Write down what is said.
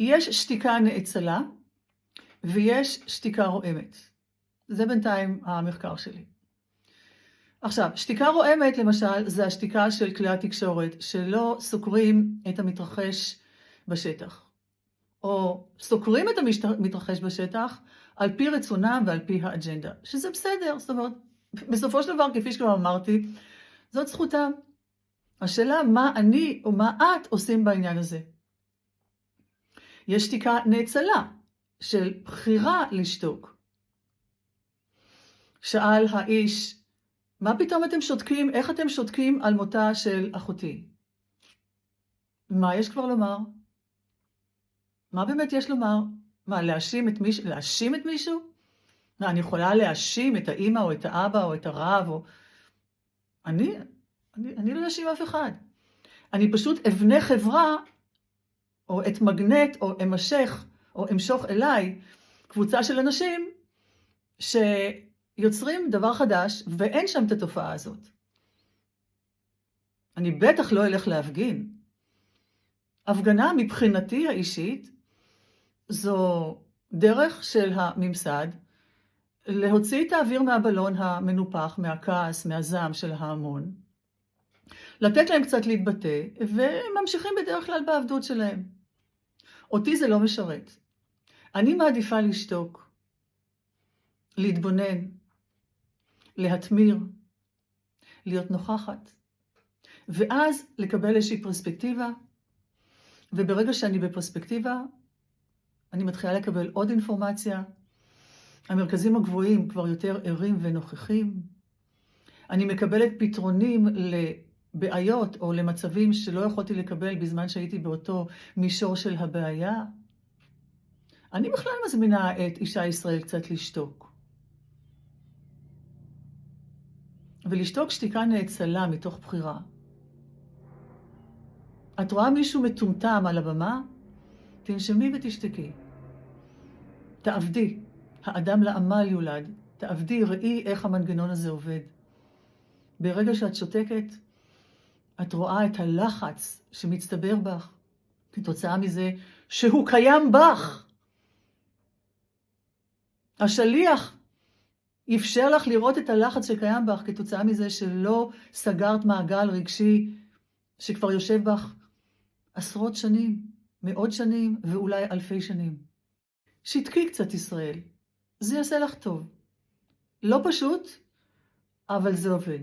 יש שתיקה נאצלה ויש שתיקה רועמת. זה בינתיים המחקר שלי. עכשיו, שתיקה רועמת למשל זה השתיקה של כלי התקשורת שלא סוקרים את המתרחש בשטח. או סוקרים את המתרחש בשטח על פי רצונם ועל פי האג'נדה. שזה בסדר, זאת אומרת, בסופו של דבר, כפי שכבר אמרתי, זאת זכותם. השאלה מה אני או מה את עושים בעניין הזה. יש שתיקה נאצלה של בחירה לשתוק. שאל האיש, מה פתאום אתם שותקים? איך אתם שותקים על מותה של אחותי? מה יש כבר לומר? מה באמת יש לומר? מה, להאשים את מישהו? מה, אני יכולה להאשים את האמא או את האבא או את הרב או... אני לא אאשים אף אחד. אני פשוט אבנה חברה או את מגנט או אמשוך אליי קבוצה של אנשים שיוצרים דבר חדש ואין שם את התופעה הזאת. אני בטח לא אלך להפגין. הפגנה מבחינתי האישית זו דרך של הממסד להוציא את האוויר מהבלון המנופח, מהכעס, מהזעם של ההמון, לתת להם קצת להתבטא, וממשיכים בדרך כלל בעבדות שלהם. אותי זה לא משרת. אני מעדיפה לשתוק, להתבונן, להתמיר, להיות נוכחת, ואז לקבל איזושהי פרספקטיבה, וברגע שאני בפרספקטיבה, אני מתחילה לקבל עוד אינפורמציה, המרכזים הגבוהים כבר יותר ערים ונוכחים, אני מקבלת פתרונים לבעיות או למצבים שלא יכולתי לקבל בזמן שהייתי באותו מישור של הבעיה. אני בכלל מזמינה את אישה ישראל קצת לשתוק. ולשתוק שתיקה נאצלה מתוך בחירה. את רואה מישהו מטומטם על הבמה? תנשמי ותשתקי. תעבדי, האדם לעמל יולד. תעבדי, ראי איך המנגנון הזה עובד. ברגע שאת שותקת, את רואה את הלחץ שמצטבר בך, כתוצאה מזה שהוא קיים בך. השליח אפשר לך לראות את הלחץ שקיים בך, כתוצאה מזה שלא סגרת מעגל רגשי שכבר יושב בך עשרות שנים, מאות שנים ואולי אלפי שנים. שתקי קצת ישראל, זה יעשה לך טוב. לא פשוט, אבל זה עובד.